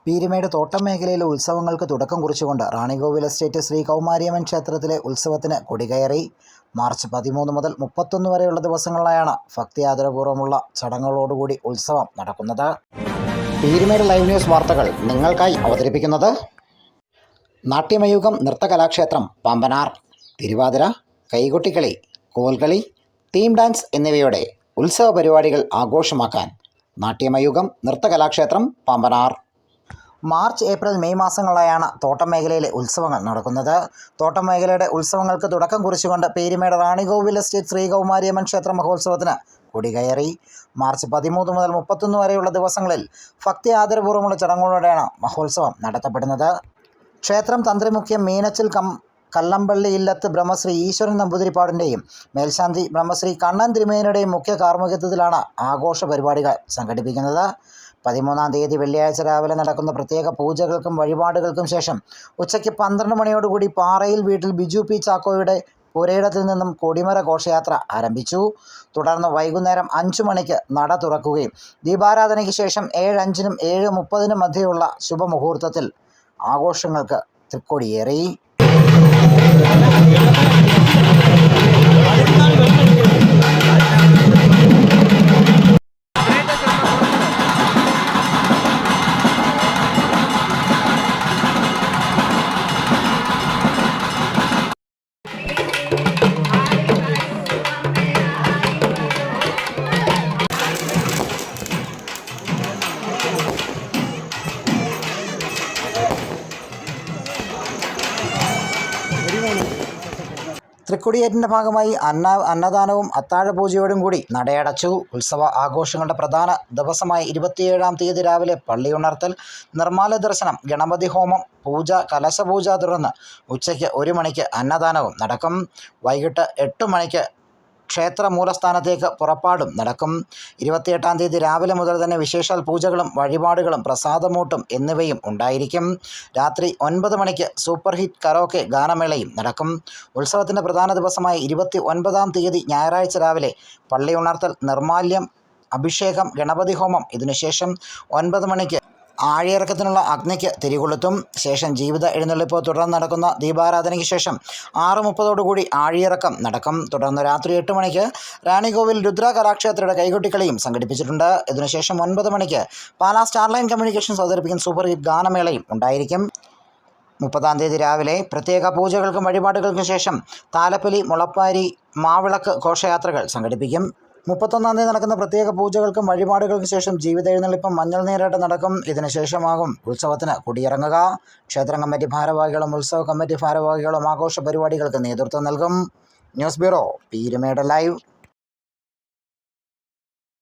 പീരുമേട് തോട്ടം മേഖലയിലെ ഉത്സവങ്ങൾക്ക് തുടക്കം കുറിച്ചുകൊണ്ട് റാണികോവിൽ എസ്റ്റേറ്റ് ശ്രീ കൗമാരിയമ്മൻ ക്ഷേത്രത്തിലെ ഉത്സവത്തിന് കൊടികയറി. മാർച്ച് 13 മുതൽ 31 വരെയുള്ള ദിവസങ്ങളിലായാണ് ഭക്തിയാദരപൂർവ്വമുള്ള ചടങ്ങുകളോടുകൂടി ഉത്സവം നടക്കുന്നത്. പീരുമേട് ലൈവ് ന്യൂസ് വാർത്തകൾ നിങ്ങൾക്കായി അവതരിപ്പിക്കുന്നത് നാട്യമയൂഖം നൃത്തകലാക്ഷേത്രം പാമ്പനാർ. തിരുവാതിര, കൈകൊട്ടിക്കളി, കോൽകളി, തീം ഡാൻസ് എന്നിവയോടെ ഉത്സവ പരിപാടികൾ ആഘോഷമാക്കാൻ നാട്യമയൂഖം Nrithakalakshetram Pambanar. March, April, May മാസങ്ങളിലായാണ് തോട്ടം മേഖലയിലെ ഉത്സവങ്ങൾ നടക്കുന്നത്. തോട്ടം മേഖലയുടെ ഉത്സവങ്ങൾക്ക് തുടക്കം കുറിച്ചുകൊണ്ട് പീരുമേട് റാണികോവിൽ എസ്റ്റേറ്റ് ശ്രീ കൗമാരിയമ്മൻ ക്ഷേത്ര മഹോത്സവത്തിന് കൊടികയറി. മാർച്ച് 13 മുതൽ 31 വരെയുള്ള ദിവസങ്ങളിൽ ഭക്തി ആദരപൂർവ്വമുള്ള ചടങ്ങുകളോടെയാണ് മഹോത്സവം നടത്തപ്പെടുന്നത്. ക്ഷേത്രം തന്ത്രിമുഖ്യം മീനച്ചിൽ കല്ലമ്പള്ളി ഇല്ലത്ത് ബ്രഹ്മശ്രീ ഈശ്വരൻ നമ്പൂതിരിപ്പാടിൻ്റെയും മേൽശാന്തി ബ്രഹ്മശ്രീ കണ്ണൻ തിരുമേനിയുടെയും മുഖ്യ കാർമ്മികത്വത്തിലാണ് ആഘോഷ പരിപാടികൾ സംഘടിപ്പിക്കുന്നത്. 13-ാം തീയതി വെള്ളിയാഴ്ച രാവിലെ നടക്കുന്ന പ്രത്യേക പൂജകൾക്കും വഴിപാടുകൾക്കും ശേഷം ഉച്ചയ്ക്ക് 12 മണിയോടുകൂടി പാറയിൽ വീട്ടിൽ ബിജു പി ചാക്കോയുടെ പുരയിടത്തിൽ നിന്നും കൊടിമര ഘോഷയാത്ര ആരംഭിച്ചു. തുടർന്ന് വൈകുന്നേരം 5 മണിക്ക് നട തുറക്കുകയും ദീപാരാധനയ്ക്ക് ശേഷം 7:05-നും 7:30-നും മധ്യയുള്ള ശുഭമുഹൂർത്തത്തിൽ ആഘോഷങ്ങൾക്ക് തൃക്കൊടിയേറി. തൃക്കൊടിയേറ്റിൻ്റെ ഭാഗമായി അന്നദാനവും അത്താഴപൂജയോടും കൂടി നടയടച്ചു. ഉത്സവ ആഘോഷങ്ങളുടെ പ്രധാന ദിവസമായ 27-ാം തീയതി രാവിലെ പള്ളിയുണർത്തൽ, നിർമ്മാല ദർശനം, ഗണപതി ഹോമം, പൂജ, കലശപൂജ, തുടർന്ന് ഉച്ചയ്ക്ക് 1 മണിക്ക് അന്നദാനവും നടക്കും. വൈകിട്ട് 8 മണിക്ക് ക്ഷേത്ര മൂലസ്ഥാനത്തേക്ക് പുറപ്പാടും നടക്കും. 28-ാം തീയതി രാവിലെ മുതൽ തന്നെ വിശേഷാൽ പൂജകളും വഴിപാടുകളും പ്രസാദമൂട്ടും എന്നിവയും ഉണ്ടായിരിക്കും. രാത്രി 9 മണിക്ക് സൂപ്പർ ഹിറ്റ് കരോക്കെ ഗാനമേളയും നടക്കും. ഉത്സവത്തിൻ്റെ പ്രധാന ദിവസമായ 29-ാം തീയതി ഞായറാഴ്ച രാവിലെ പള്ളിയുണർത്തൽ, നിർമ്മാല്യം, അഭിഷേകം, ഗണപതി ഹോമം, ഇതിനുശേഷം 9 മണിക്ക് ആഴിയിറക്കത്തിനുള്ള അഗ്നിക്ക് തിരികൊളുത്തും. ശേഷം ജീവിത എഴുന്നള്ളിപ്പ്, തുടർന്ന് നടക്കുന്ന ദീപാരാധനയ്ക്ക് ശേഷം 6:30 ആഴിയിറക്കം നടക്കും. തുടർന്ന് രാത്രി 8 മണിക്ക് റാണികോവിൽ രുദ്ര കലാക്ഷേത്രയുടെ കൈകൊട്ടിക്കളിയും സംഘടിപ്പിച്ചിട്ടുണ്ട്. ഇതിനുശേഷം 9 മണിക്ക് പാലാ സ്റ്റാർലൈൻ കമ്മ്യൂണിക്കേഷൻസ് അവതരിപ്പിക്കുന്ന സൂപ്പർ ഹിറ്റ് ഗാനമേളയും ഉണ്ടായിരിക്കും. 30-ാം തീയതി രാവിലെ പ്രത്യേക പൂജകൾക്കും വഴിപാടുകൾക്കും ശേഷം താലപ്പൊലി, മുളപ്പാരി, മാവിളക്ക് ഘോഷയാത്രകൾ സംഘടിപ്പിക്കും. 31-ാം തീയതി നടക്കുന്ന പ്രത്യേക പൂജകൾക്കും വഴിപാടുകൾക്കും ശേഷം ജീവിത എഴുന്നള്ളിപ്പും മഞ്ഞൾ നീരാട്ട് നടക്കും. ഇതിനുശേഷമാകും ഉത്സവത്തിന് കൊടിയിറങ്ങുക. ക്ഷേത്രം കമ്മിറ്റി ഭാരവാഹികളും ഉത്സവ കമ്മിറ്റി ഭാരവാഹികളും ആഘോഷ പരിപാടികൾക്ക് നേതൃത്വം നൽകും. News bureau, Peermade live.